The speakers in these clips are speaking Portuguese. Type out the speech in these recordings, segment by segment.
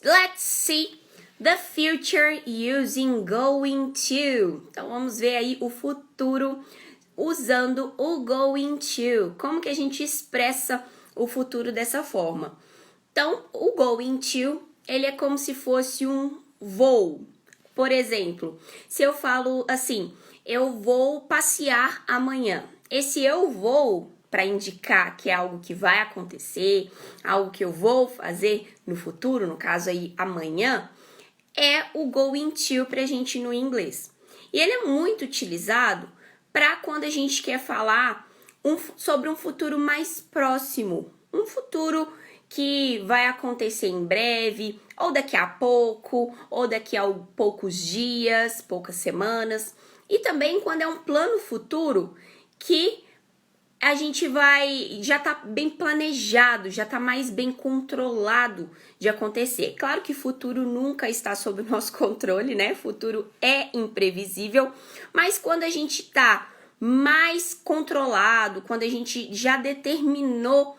let's see the future using going to. Então, vamos ver aí o futuro usando o going to. Como que a gente expressa o futuro dessa forma? Então, o going to, ele é como se fosse um voo. Por exemplo, se eu falo assim, eu vou passear amanhã. Esse eu vou, para indicar que é algo que vai acontecer, algo que eu vou fazer no futuro, no caso aí amanhã, é o going to pra gente no inglês. E ele é muito utilizado para quando a gente quer falar sobre um futuro mais próximo, um futuro que vai acontecer em breve, ou daqui a pouco, ou daqui a poucos dias, poucas semanas. E também quando é um plano futuro que a gente já tá bem planejado, já tá mais bem controlado de acontecer. Claro que futuro nunca está sob o nosso controle, né? Futuro é imprevisível, mas quando a gente tá mais controlado, quando a gente já determinou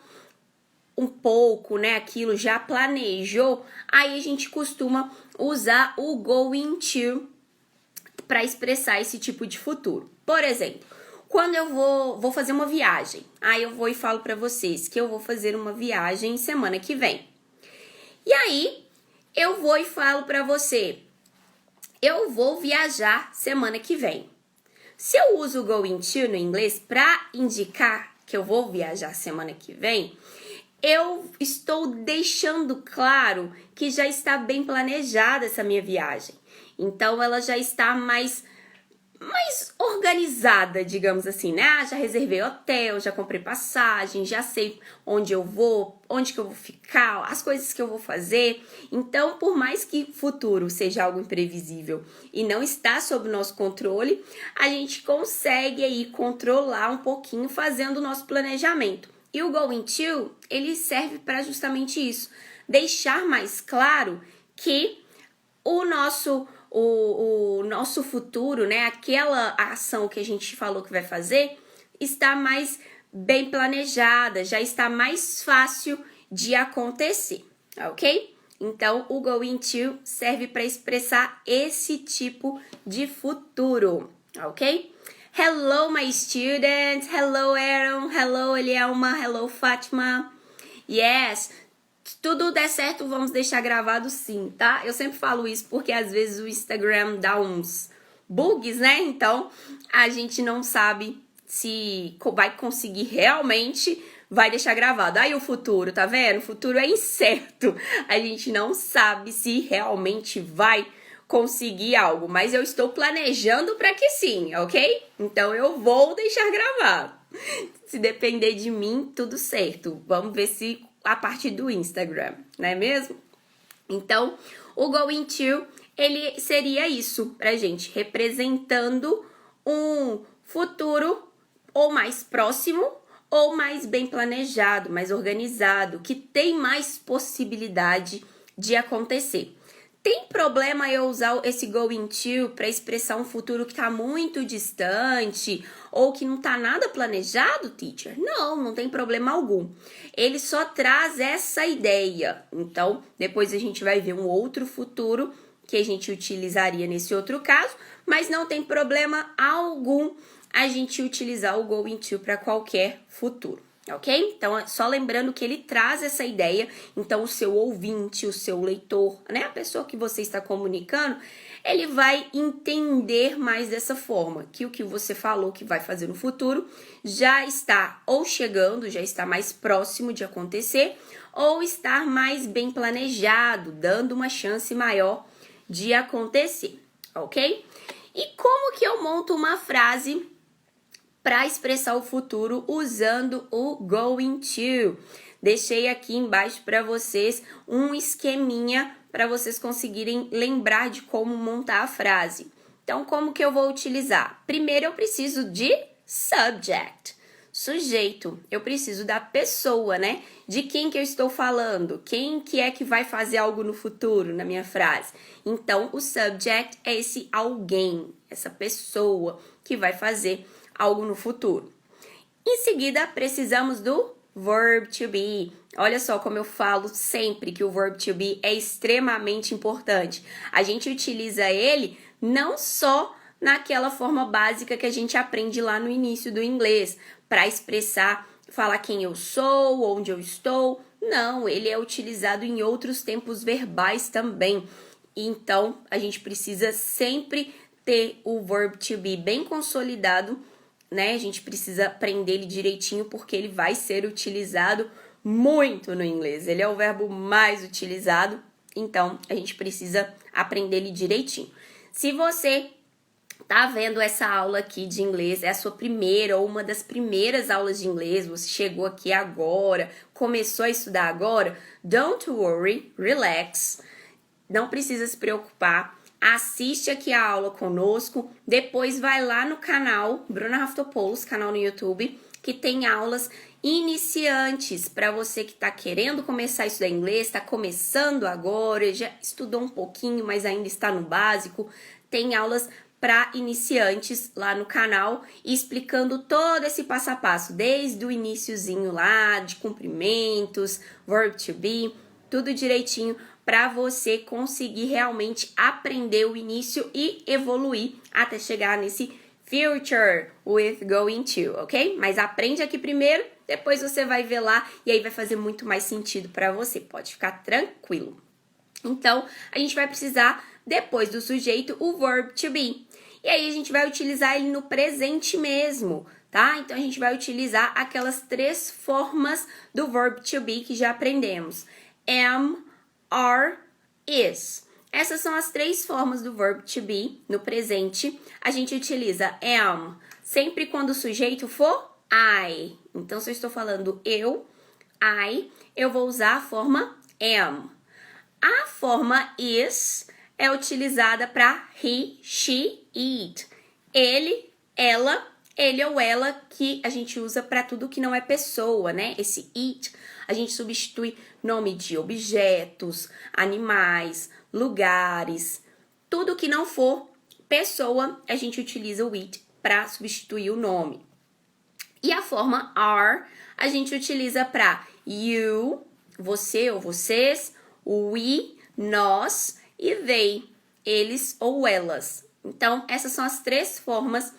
um pouco, né, aquilo já planejou, aí a gente costuma usar o going to para expressar esse tipo de futuro. Por exemplo, quando eu vou fazer uma viagem, aí eu vou e falo para vocês que eu vou fazer uma viagem semana que vem. E aí eu vou e falo para você, eu vou viajar semana que vem. Se eu uso o going to no inglês para indicar que eu vou viajar semana que vem, eu estou deixando claro que já está bem planejada essa minha viagem. Então, ela já está mais organizada, digamos assim, né? Já reservei hotel, já comprei passagem, já sei onde eu vou, onde que eu vou ficar, as coisas que eu vou fazer. Então, por mais que futuro seja algo imprevisível e não está sob o nosso controle, a gente consegue aí controlar um pouquinho fazendo o nosso planejamento. E o going to, ele serve para justamente isso, deixar mais claro que o nosso futuro, né, aquela ação que a gente falou que vai fazer, está mais bem planejada, já está mais fácil de acontecer, ok? Então, o going to serve para expressar esse tipo de futuro, ok? Hello, my students. Hello, Aaron. Hello, Elielma. Hello, Fátima. Yes, se tudo der certo, vamos deixar gravado sim, tá? Eu sempre falo isso porque às vezes o Instagram dá uns bugs, né? Então, a gente não sabe se vai conseguir realmente, vai deixar gravado. Aí o futuro, tá vendo? O futuro é incerto. A gente não sabe se realmente vai conseguir algo, mas eu estou planejando para que sim, ok? Então eu vou deixar gravado. Se depender de mim, tudo certo. Vamos ver se a parte do Instagram, não é mesmo? Então, o going to, ele seria isso pra gente, representando um futuro ou mais próximo ou mais bem planejado, mais organizado, que tem mais possibilidade de acontecer. Tem problema eu usar esse going to para expressar um futuro que está muito distante ou que não está nada planejado, teacher? Não, não tem problema algum. Ele só traz essa ideia. Então, depois a gente vai ver um outro futuro que a gente utilizaria nesse outro caso, mas não tem problema algum a gente utilizar o going to para qualquer futuro. Ok? Então, só lembrando que ele traz essa ideia, então o seu ouvinte, o seu leitor, né? A pessoa que você está comunicando, ele vai entender mais dessa forma, que o que você falou que vai fazer no futuro já está ou chegando, já está mais próximo de acontecer, ou estar mais bem planejado, dando uma chance maior de acontecer, ok? E como que eu monto uma frase para expressar o futuro usando o going to? Deixei aqui embaixo para vocês um esqueminha para vocês conseguirem lembrar de como montar a frase. Então, como que eu vou utilizar? Primeiro, eu preciso de subject, sujeito. Eu preciso da pessoa, né? De quem que eu estou falando? Quem que é que vai fazer algo no futuro na minha frase? Então, o subject é esse alguém, essa pessoa que vai fazer algo no futuro. Em seguida, precisamos do verb to be. Olha só como eu falo sempre que o verb to be é extremamente importante. A gente utiliza ele não só naquela forma básica que a gente aprende lá no início do inglês, para expressar, falar quem eu sou, onde eu estou. Não, ele é utilizado em outros tempos verbais também. Então, a gente precisa sempre ter o verb to be bem consolidado, né? A gente precisa aprender ele direitinho porque ele vai ser utilizado muito no inglês. Ele é o verbo mais utilizado, então a gente precisa aprender ele direitinho. Se você tá vendo essa aula aqui de inglês, é a sua primeira ou uma das primeiras aulas de inglês, você chegou aqui agora, começou a estudar agora, don't worry, relax, não precisa se preocupar, assiste aqui a aula conosco, depois vai lá no canal Bruna Raftopoulos, canal no YouTube, que tem aulas iniciantes para você que está querendo começar a estudar inglês, está começando agora, já estudou um pouquinho, mas ainda está no básico, tem aulas para iniciantes lá no canal, explicando todo esse passo a passo, desde o iniciozinho lá, de cumprimentos, verb to be, tudo direitinho para você conseguir realmente aprender o início e evoluir até chegar nesse future with going to, ok? Mas aprende aqui primeiro, depois você vai ver lá e aí vai fazer muito mais sentido para você, pode ficar tranquilo. Então, a gente vai precisar, depois do sujeito, o verb to be. E aí, a gente vai utilizar ele no presente mesmo, tá? Então, a gente vai utilizar aquelas 3 formas do verb to be que já aprendemos. Am, are, is. Essas são as 3 formas do verb to be no presente. A gente utiliza am sempre quando o sujeito for I. Então, se eu estou falando eu vou usar a forma am. A forma is é utilizada para he, she, it. Ele, ela, ele ou ela, que a gente usa para tudo que não é pessoa, né? Esse it, a gente substitui nome de objetos, animais, lugares. Tudo que não for pessoa, a gente utiliza o it para substituir o nome. E a forma are, a gente utiliza para you, você ou vocês, we, nós e they, eles ou elas. Então, essas são as 3 formas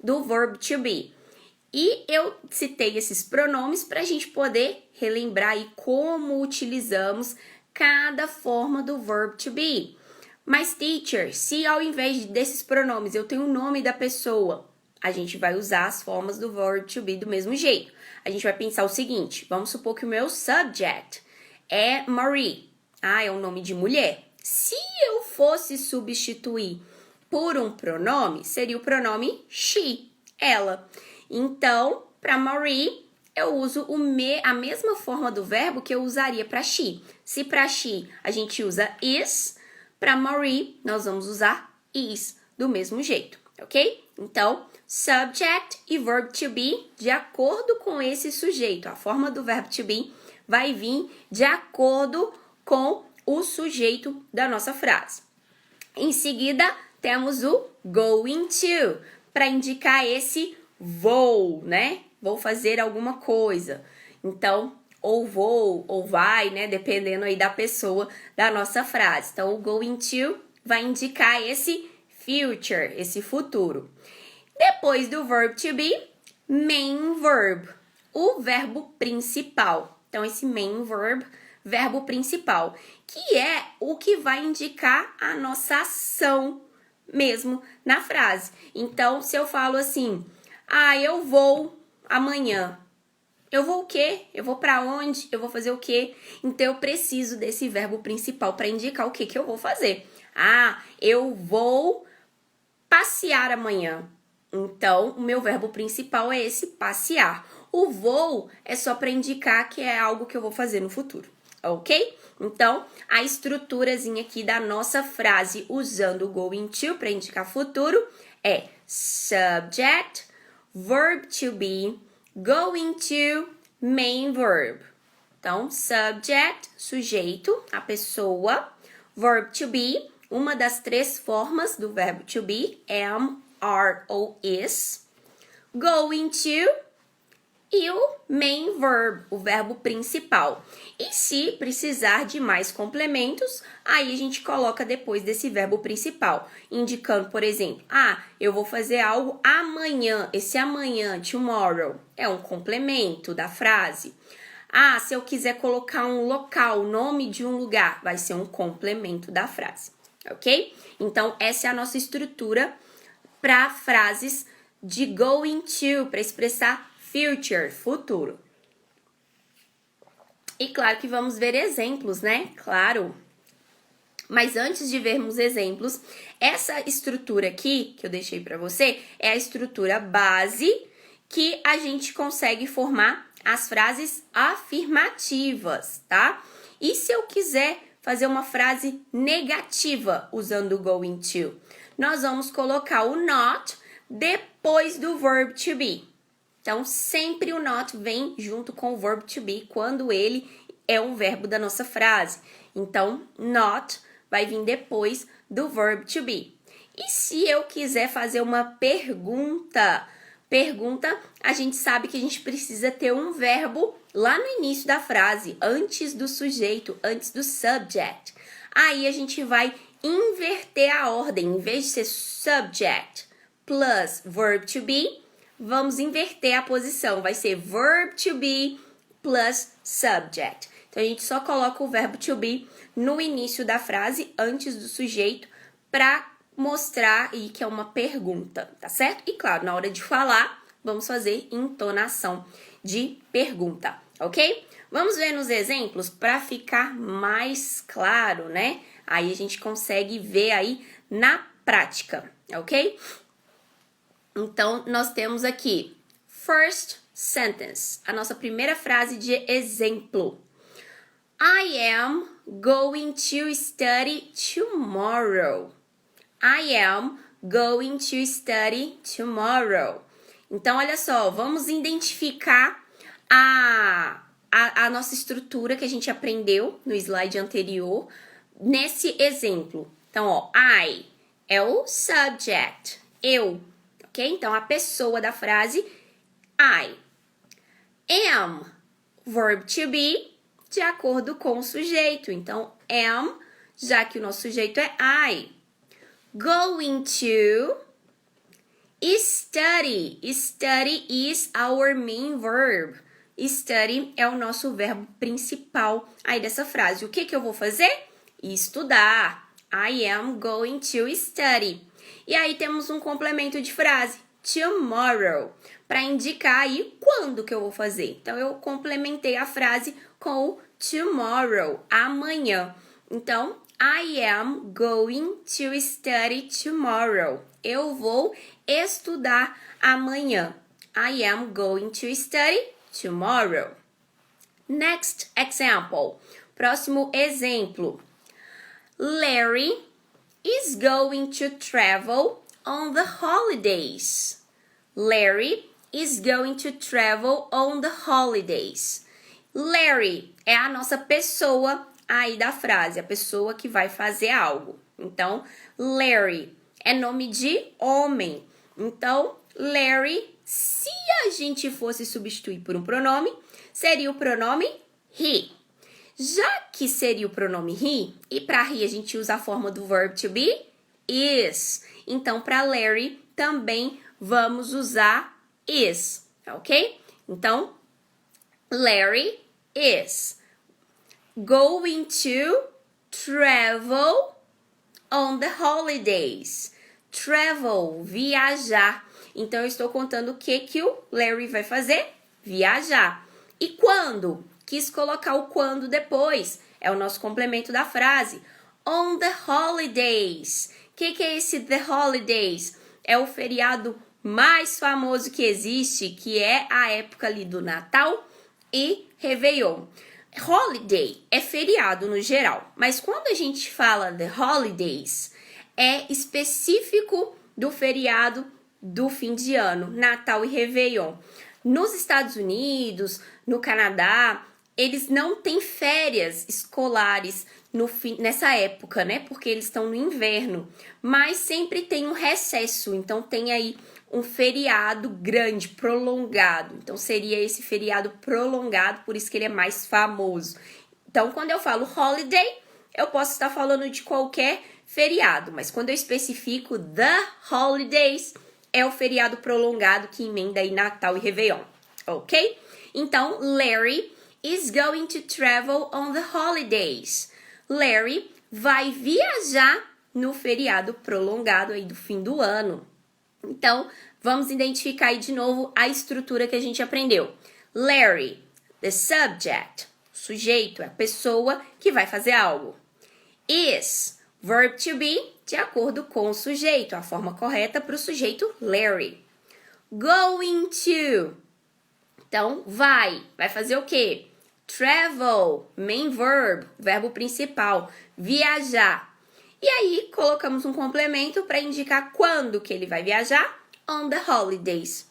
do verb to be. E eu citei esses pronomes para a gente poder relembrar aí como utilizamos cada forma do verb to be. Mas, teacher, se ao invés desses pronomes eu tenho o nome da pessoa, a gente vai usar as formas do verb to be do mesmo jeito. A gente vai pensar o seguinte, vamos supor que o meu subject é Marie. É um nome de mulher. Se eu fosse substituir por um pronome, seria o pronome she, ela. Então, para Marie, eu uso a mesma forma do verbo que eu usaria para she. Se para she a gente usa is, para Marie nós vamos usar is do mesmo jeito, ok? Então, subject e verb to be de acordo com esse sujeito. A forma do verbo to be vai vir de acordo com o sujeito da nossa frase. Em seguida, temos o going to, para indicar esse vou, né? Vou fazer alguma coisa. Então, ou vou, ou vai, né? Dependendo aí da pessoa da nossa frase. Então, o going to vai indicar esse future, esse futuro. Depois do verb to be, main verb, o verbo principal. Então, esse main verb, verbo principal, que é o que vai indicar a nossa ação mesmo na frase. Então, se eu falo assim, eu vou amanhã. Eu vou o quê? Eu vou para onde? Eu vou fazer o quê? Então, eu preciso desse verbo principal para indicar o que eu vou fazer. Eu vou passear amanhã. Então, o meu verbo principal é esse, passear. O vou é só para indicar que é algo que eu vou fazer no futuro, ok? Então, a estruturazinha aqui da nossa frase usando o going to para indicar futuro é subject, verb to be, going to, main verb. Então, subject, sujeito, a pessoa, verb to be, uma das 3 formas do verbo to be, am, are ou is, going to e o main verb, o verbo principal. E se precisar de mais complementos, aí a gente coloca depois desse verbo principal, indicando, por exemplo, eu vou fazer algo amanhã. Esse amanhã, tomorrow, é um complemento da frase. Se eu quiser colocar um local, o nome de um lugar, vai ser um complemento da frase, ok? Então, essa é a nossa estrutura para frases de going to, para expressar future, futuro. E claro que vamos ver exemplos, né? Claro. Mas antes de vermos exemplos, essa estrutura aqui, que eu deixei para você, é a estrutura base que a gente consegue formar as frases afirmativas, tá? E se eu quiser fazer uma frase negativa usando o going to? Nós vamos colocar o not depois do verb to be. Então, sempre o not vem junto com o verb to be quando ele é um verbo da nossa frase. Então, not vai vir depois do verb to be. E se eu quiser fazer uma pergunta, a gente sabe que a gente precisa ter um verbo lá no início da frase, antes do sujeito, antes do subject. Aí a gente vai inverter a ordem, em vez de ser subject plus verb to be, vamos inverter a posição, vai ser verb to be plus subject. Então, a gente só coloca o verbo to be no início da frase, antes do sujeito, para mostrar aí que é uma pergunta, tá certo? E claro, na hora de falar, vamos fazer entonação de pergunta, ok? Vamos ver nos exemplos para ficar mais claro, né? Aí a gente consegue ver aí na prática, ok? Então, nós temos aqui, first sentence, a nossa primeira frase de exemplo. I am going to study tomorrow. I am going to study tomorrow. Então, olha só, vamos identificar a nossa estrutura que a gente aprendeu no slide anterior, nesse exemplo. Então, ó, I é o subject, eu. Ok? Então, a pessoa da frase, I. Am, verb to be, de acordo com o sujeito. Então, am, já que o nosso sujeito é I. Going to, study. Study is our main verb. Study é o nosso verbo principal aí dessa frase. O que eu vou fazer? Estudar. I am going to study. E aí temos um complemento de frase, tomorrow, para indicar aí quando que eu vou fazer. Então, eu complementei a frase com o tomorrow, amanhã. Então, I am going to study tomorrow. Eu vou estudar amanhã. I am going to study tomorrow. Next example. Próximo exemplo. Larry is going to travel on the holidays. Larry is going to travel on the holidays. Larry é a nossa pessoa aí da frase, a pessoa que vai fazer algo. Então, Larry é nome de homem. Então, Larry, se a gente fosse substituir por um pronome, seria o pronome he. Já que seria o pronome he, e para he a gente usa a forma do verb to be, is. Então, para Larry também vamos usar is, ok? Então, Larry is going to travel on the holidays. Travel, viajar. Então, eu estou contando o que o Larry vai fazer? Viajar. E quando? Quis colocar o quando depois. É o nosso complemento da frase. On the holidays. O que é esse the holidays? É o feriado mais famoso que existe, que é a época ali do Natal e Réveillon. Holiday é feriado no geral, mas quando a gente fala the holidays, é específico do feriado do fim de ano, Natal e Réveillon. Nos Estados Unidos, no Canadá, eles não têm férias escolares nessa época, né? Porque eles estão no inverno. Mas sempre tem um recesso, então tem aí um feriado grande, prolongado. Então, seria esse feriado prolongado, por isso que ele é mais famoso. Então, quando eu falo holiday, eu posso estar falando de qualquer feriado, mas quando eu especifico the holidays, é o feriado prolongado que emenda aí Natal e Réveillon, ok? Então, Larry is going to travel on the holidays. Larry vai viajar no feriado prolongado aí do fim do ano. Então, vamos identificar aí de novo a estrutura que a gente aprendeu. Larry, the subject, sujeito, é a pessoa que vai fazer algo. Is, verb to be, de acordo com o sujeito, a forma correta para o sujeito Larry. Going to, então vai fazer o quê? Travel, main verb, verbo principal, viajar. E aí, colocamos um complemento para indicar quando que ele vai viajar. On the holidays.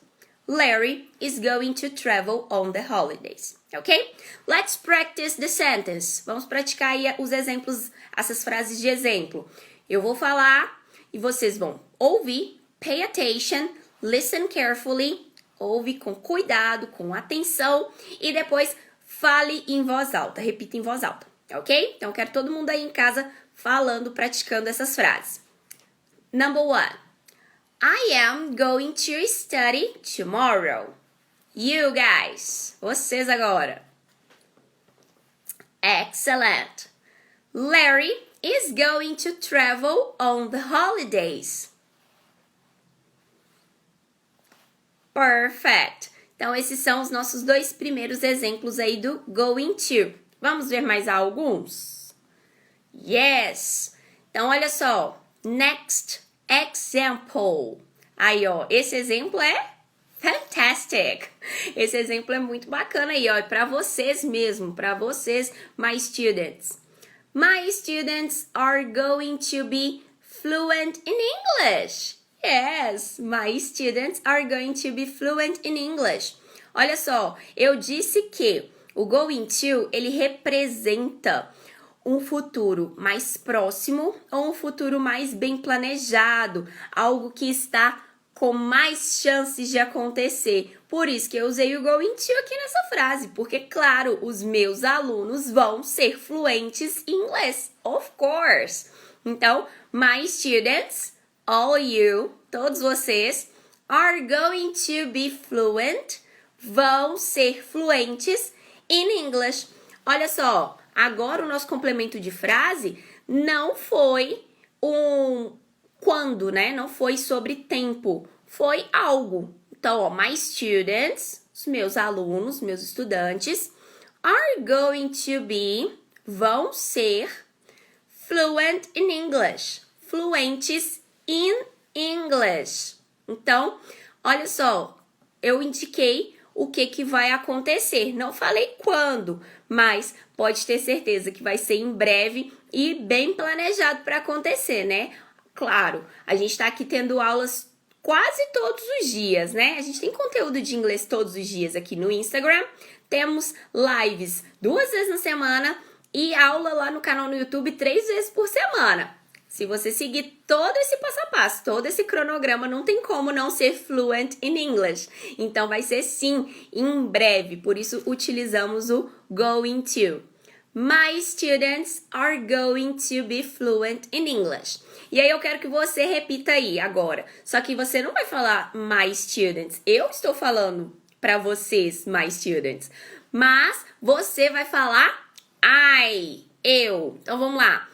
Larry is going to travel on the holidays. Ok? Let's practice the sentence. Vamos praticar aí os exemplos, essas frases de exemplo. Eu vou falar e vocês vão ouvir, pay attention, listen carefully, ouve com cuidado, com atenção e depois fale em voz alta, repita em voz alta, ok? Então, eu quero todo mundo aí em casa falando, praticando essas frases. Number 1. I am going to study tomorrow. You guys. Vocês agora. Excellent. Larry is going to travel on the holidays. Perfect. Então, esses são os nossos dois primeiros exemplos aí do going to. Vamos ver mais alguns? Yes! Então, olha só. Next example. Aí, ó, esse exemplo é fantastic. Esse exemplo é muito bacana aí, ó. É para vocês mesmo, para vocês, my students. My students are going to be fluent in English. Yes, my students are going to be fluent in English. Olha só, eu disse que o going to, ele representa um futuro mais próximo ou um futuro mais bem planejado, algo que está com mais chances de acontecer. Por isso que eu usei o going to aqui nessa frase, porque, claro, os meus alunos vão ser fluentes em inglês, of course. Então, my students, all you, todos vocês, are going to be fluent, vão ser fluentes in English. Olha só, agora o nosso complemento de frase não foi um quando, né? Não foi sobre tempo, foi algo. Então, ó, my students, os meus alunos, meus estudantes, are going to be, vão ser fluent in English, fluentes in English. Então, olha só, eu indiquei o que vai acontecer. Não falei quando, mas pode ter certeza que vai ser em breve e bem planejado para acontecer, né? Claro, a gente está aqui tendo aulas quase todos os dias, né? A gente tem conteúdo de inglês todos os dias aqui no Instagram. Temos lives 2 vezes na semana e aula lá no canal no YouTube 3 vezes por semana. Se você seguir todo esse passo a passo, todo esse cronograma, não tem como não ser fluent in English. Então, vai ser sim, em breve. Por isso, utilizamos o going to. My students are going to be fluent in English. E aí, eu quero que você repita aí agora. Só que você não vai falar my students. Eu estou falando para vocês, my students. Mas você vai falar I, eu. Então, vamos lá.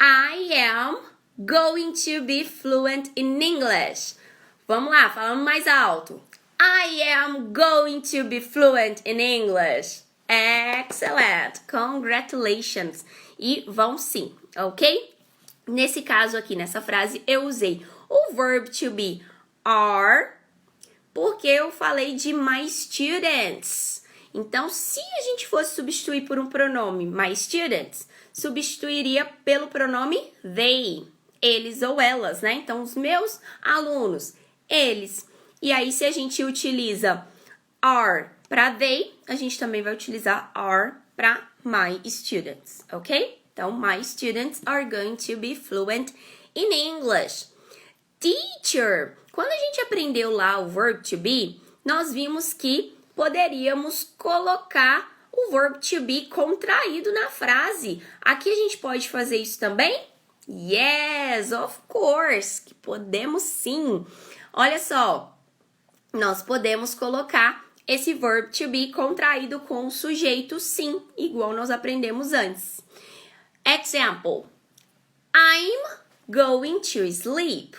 I am going to be fluent in English. Vamos lá, falando mais alto. I am going to be fluent in English. Excellent! Congratulations! E vão sim, ok? Nesse caso aqui, nessa frase, eu usei o verb to be are, porque eu falei de my students. Então, se a gente fosse substituir por um pronome my students, substituiria pelo pronome they, eles ou elas, né? Então, os meus alunos, eles. E aí, se a gente utiliza are para they, a gente também vai utilizar are para my students, ok? Então, my students are going to be fluent in English. Teacher, Quando a gente aprendeu lá o verb to be, nós vimos que poderíamos colocar o verb to be contraído na frase. Aqui a gente pode fazer isso também? Yes, of course, que podemos sim. Olha só, nós podemos colocar esse verb to be contraído com o sujeito sim, igual nós aprendemos antes. Example, I'm going to sleep.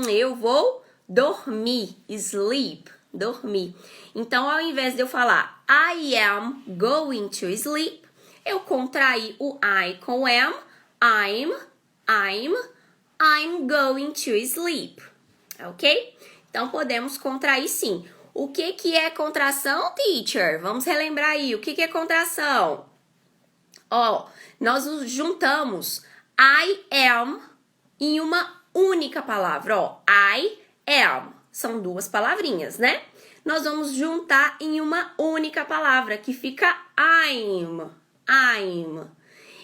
Eu vou dormir, sleep, dormir. Então, ao invés de eu falar I am going to sleep, eu contraí o I com am, I'm going to sleep, ok? Então, podemos contrair sim. O que é contração, teacher? Vamos relembrar aí, o que é contração? Ó, nós juntamos I am em uma única palavra, ó, I am. São duas palavrinhas, né? Nós vamos juntar em uma única palavra, que fica I'm.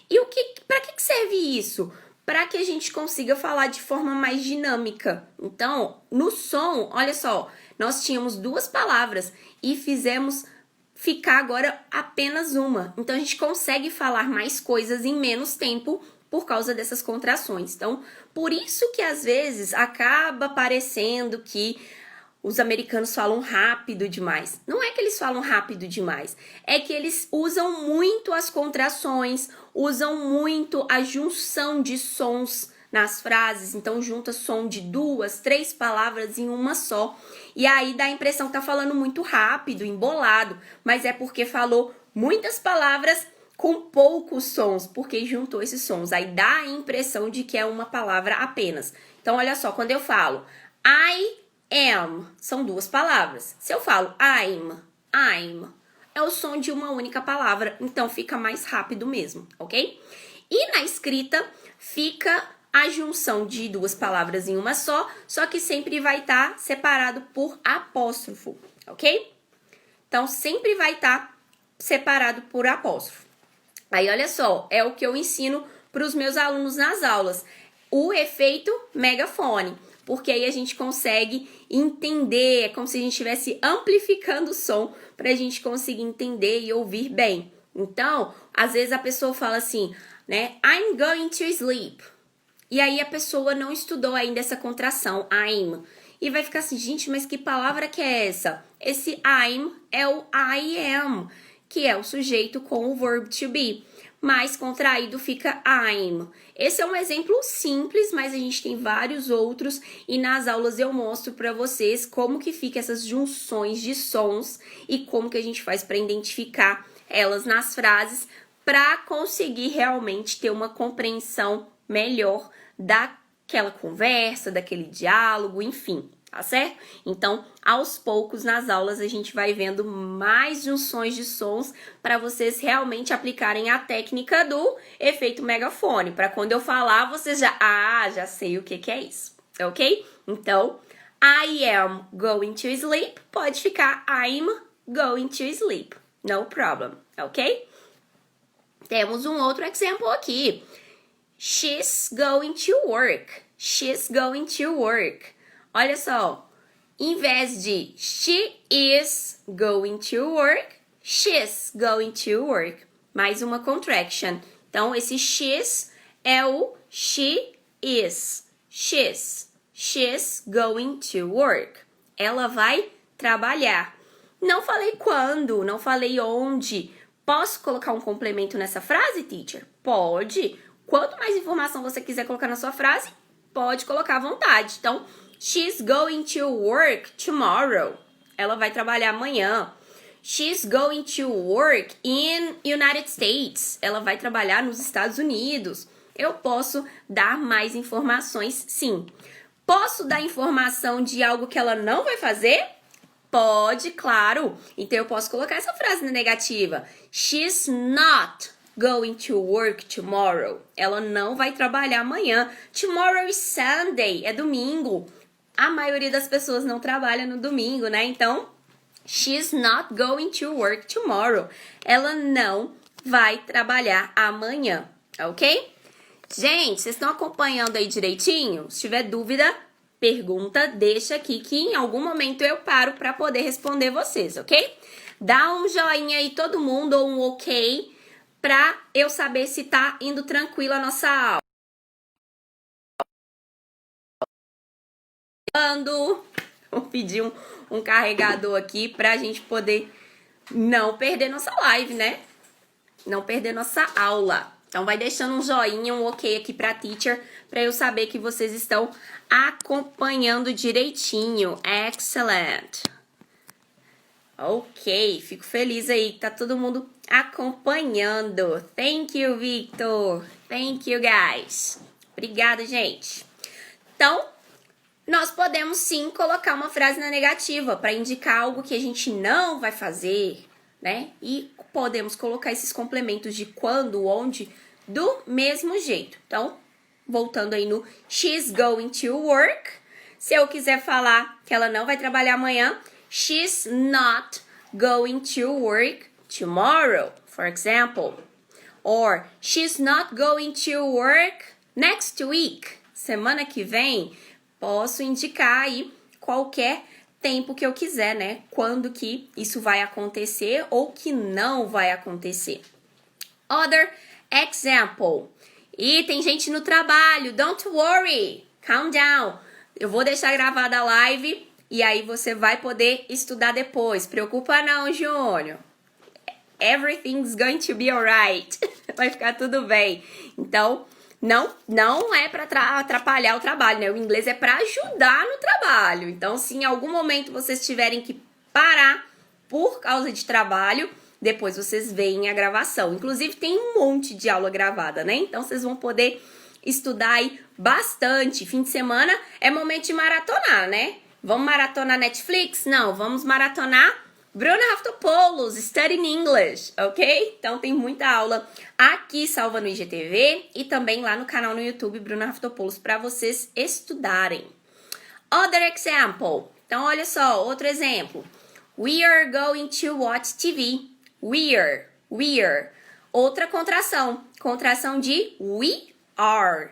E para que serve isso? Para que a gente consiga falar de forma mais dinâmica. Então, no som, olha só, nós tínhamos duas palavras e fizemos ficar agora apenas uma. Então, a gente consegue falar mais coisas em menos tempo por causa dessas contrações. Então, por isso que às vezes acaba parecendo que os americanos falam rápido demais. Não é que eles falam rápido demais, é que eles usam muito as contrações, usam muito a junção de sons nas frases. Então, junta som de 2, 3 palavras em uma só. E aí dá a impressão que tá falando muito rápido, embolado, mas é porque falou muitas palavras com poucos sons, porque juntou esses sons. Aí dá a impressão de que é uma palavra apenas. Então, olha só, quando eu falo I am, são duas palavras. Se eu falo I'm, é o som de uma única palavra, então fica mais rápido mesmo, ok? E na escrita fica a junção de duas palavras em uma só que sempre vai estar separado por apóstrofo, ok? Então, sempre vai estar separado por apóstrofo. Aí, olha só, é o que eu ensino para os meus alunos nas aulas. O efeito megafone. Porque aí a gente consegue entender, é como se a gente estivesse amplificando o som para a gente conseguir entender e ouvir bem. Então, às vezes a pessoa fala assim, né? I'm going to sleep. E aí a pessoa não estudou ainda essa contração, I'm. E vai ficar assim, gente, mas que palavra que é essa? Esse I'm é o I am, que é o sujeito com o verb to be. Mais contraído fica I'm. Esse é um exemplo simples, mas a gente tem vários outros e nas aulas eu mostro para vocês como que fica essas junções de sons e como que a gente faz para identificar elas nas frases para conseguir realmente ter uma compreensão melhor daquela conversa, daquele diálogo, enfim. Tá certo? Então, aos poucos, nas aulas, a gente vai vendo mais junções de sons para vocês realmente aplicarem a técnica do efeito megafone. Para quando eu falar, vocês já sei o que é isso, ok? Então, I am going to sleep pode ficar I'm going to sleep. No problem, ok? Temos um outro exemplo aqui. She's going to work. She's going to work. Olha só, em vez de she is going to work, she's going to work. Mais uma contraction. Então, esse she's é o she is. She's going to work. Ela vai trabalhar. Não falei quando, não falei onde. Posso colocar um complemento nessa frase, teacher? Pode. Quanto mais informação você quiser colocar na sua frase, pode colocar à vontade. Então, she's going to work tomorrow. Ela vai trabalhar amanhã. She's going to work in United States. Ela vai trabalhar nos Estados Unidos. Eu posso dar mais informações, sim. Posso dar informação de algo que ela não vai fazer? Pode, claro. Então, eu posso colocar essa frase na negativa. She's not going to work tomorrow. Ela não vai trabalhar amanhã. Tomorrow is Sunday. É domingo. A maioria das pessoas não trabalha no domingo, né? Então, she's not going to work tomorrow. Ela não vai trabalhar amanhã, ok? Gente, vocês estão acompanhando aí direitinho? Se tiver dúvida, pergunta, deixa aqui que em algum momento eu paro para poder responder vocês, ok? Dá um joinha aí todo mundo ou um ok para eu saber se tá indo tranquilo a nossa aula. Vou pedir um carregador aqui pra gente poder não perder nossa live, né? Não perder nossa aula. Então, vai deixando um joinha, um ok aqui pra teacher, pra eu saber que vocês estão acompanhando direitinho. Excellent. Ok, fico feliz aí que tá todo mundo acompanhando. Thank you, Victor. Thank you, guys. Obrigada, gente. Então, nós podemos sim colocar uma frase na negativa para indicar algo que a gente não vai fazer, né? E podemos colocar esses complementos de quando, onde, do mesmo jeito. Então, voltando aí no she's going to work. Se eu quiser falar que ela não vai trabalhar amanhã, she's not going to work tomorrow, for example. Or she's not going to work next week. Semana que vem, posso indicar aí qualquer tempo que eu quiser, né? Quando que isso vai acontecer ou que não vai acontecer. Other example. E tem gente no trabalho. Don't worry. Calm down. Eu vou deixar gravada a live e aí você vai poder estudar depois. Preocupa não, Júnior. Everything's going to be alright. Vai ficar tudo bem. Então, não é para atrapalhar o trabalho, né? O inglês é para ajudar no trabalho. Então, se em algum momento vocês tiverem que parar por causa de trabalho, depois vocês veem a gravação. Inclusive, tem um monte de aula gravada, né? Então, vocês vão poder estudar aí bastante. Fim de semana é momento de maratonar, né? Vamos maratonar Netflix? Não, vamos maratonar Bruna Raftopoulos, Studying English, ok? Então tem muita aula aqui salva no IGTV e também lá no canal no YouTube Bruna Raftopoulos para vocês estudarem. Other example. Então olha só, outro exemplo. We are going to watch TV. We're. Outra contração. Contração de we are.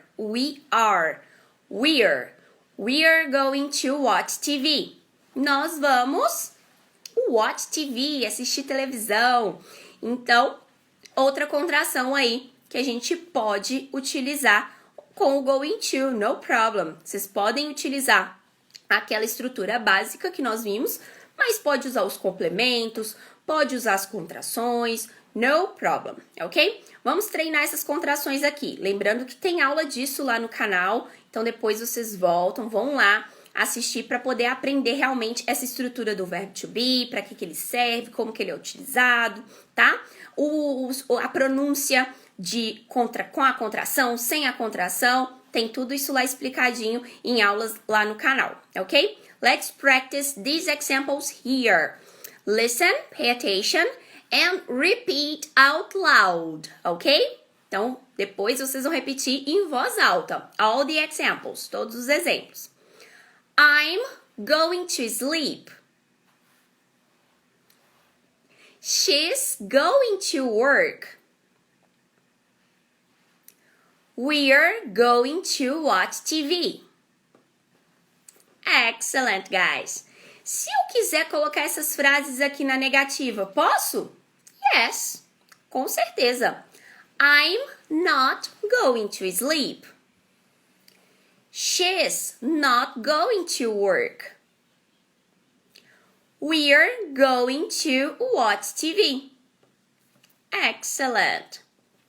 We're going to watch TV. Nós vamos watch TV, assistir televisão. Então, outra contração aí que a gente pode utilizar com o going to, no problem. Vocês podem utilizar aquela estrutura básica que nós vimos, mas pode usar os complementos, pode usar as contrações, no problem, ok? Vamos treinar essas contrações aqui. Lembrando que tem aula disso lá no canal, então depois vocês vão lá assistir para poder aprender realmente essa estrutura do verbo to be, para que ele serve, como que ele é utilizado, tá? A pronúncia com a contração, sem a contração, tem tudo isso lá explicadinho em aulas lá no canal, ok? Let's practice these examples here. Listen, pay attention and repeat out loud, ok? Então, depois vocês vão repetir em voz alta. All the examples, todos os exemplos. I'm going to sleep. She's going to work. We're going to watch TV. Excellent, guys. Se eu quiser colocar essas frases aqui na negativa, posso? Yes, com certeza. I'm not going to sleep. She's not going to work. We're going to watch TV. Excellent.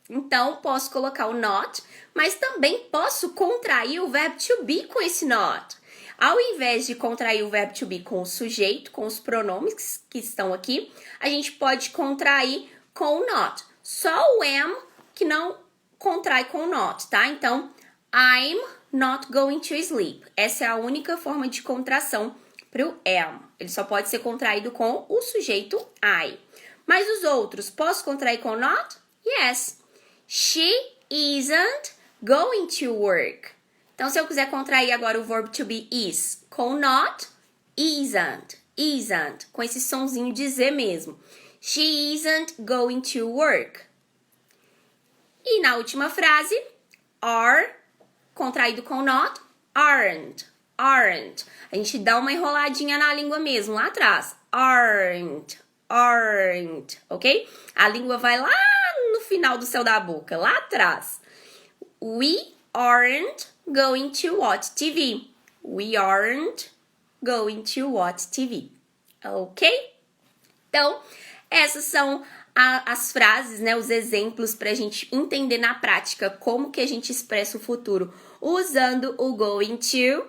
Então, posso colocar o not, mas também posso contrair o verbo to be com esse not. Ao invés de contrair o verbo to be com o sujeito, com os pronomes que estão aqui, a gente pode contrair com o not. Só o am que não contrai com o not, tá? Então, I'm not going to sleep. Essa é a única forma de contração para o am. Ele só pode ser contraído com o sujeito I. Mas os outros, posso contrair com not? Yes. She isn't going to work. Então, se eu quiser contrair agora o verbo to be is com not, isn't, com esse sonzinho de Z mesmo. She isn't going to work. E na última frase, are, contraído com not, aren't. aren't. A gente dá uma enroladinha na língua mesmo, lá atrás. Aren't, ok? A língua vai lá no final do céu da boca, lá atrás. We aren't going to watch TV. We aren't going to watch TV. Ok? Então, essas são as frases, né, os exemplos para a gente entender na prática como que a gente expressa o futuro usando o going to.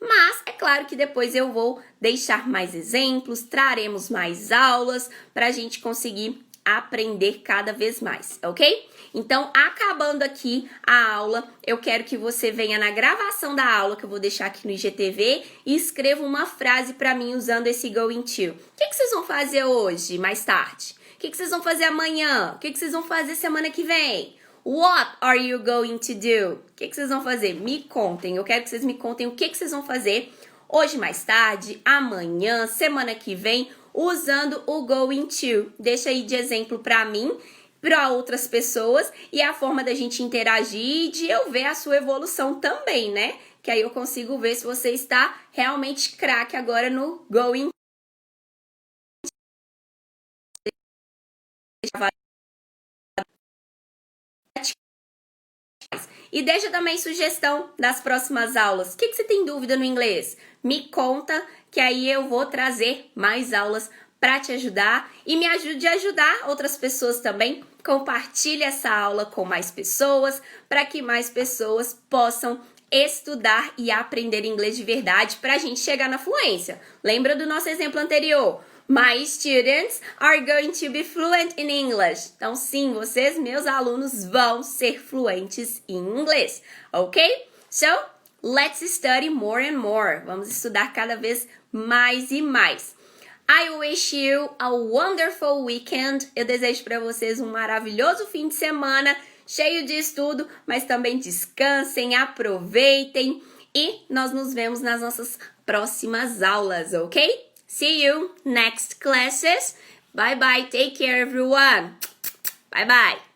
Mas é claro que depois eu vou deixar mais exemplos, traremos mais aulas para a gente conseguir aprender cada vez mais, ok? Então, acabando aqui a aula, eu quero que você venha na gravação da aula, que eu vou deixar aqui no IGTV, e escreva uma frase para mim usando esse going to. O que vocês vão fazer hoje, mais tarde? O que vocês vão fazer amanhã? O que vocês vão fazer semana que vem? What are you going to do? O que vocês vão fazer? Me contem. Eu quero que vocês me contem o que vocês vão fazer hoje mais tarde, amanhã, semana que vem, usando o going to. Deixa aí de exemplo para mim, para outras pessoas, e a forma da gente interagir e de eu ver a sua evolução também, né? Que aí eu consigo ver se você está realmente craque agora no going. E deixa também sugestão das próximas aulas. O que você tem dúvida no inglês? Me conta, que aí eu vou trazer mais aulas para te ajudar. E me ajude a ajudar outras pessoas também. Compartilhe essa aula com mais pessoas, para que mais pessoas possam estudar e aprender inglês de verdade para a gente chegar na fluência. Lembra do nosso exemplo anterior? My students are going to be fluent in English. Então, sim, vocês, meus alunos, vão ser fluentes em inglês, ok? So, let's study more and more. Vamos estudar cada vez mais e mais. I wish you a wonderful weekend. Eu desejo para vocês um maravilhoso fim de semana, cheio de estudo, mas também descansem, aproveitem e nós nos vemos nas nossas próximas aulas, ok? See you next classes. Bye bye. Take care, everyone. Bye bye.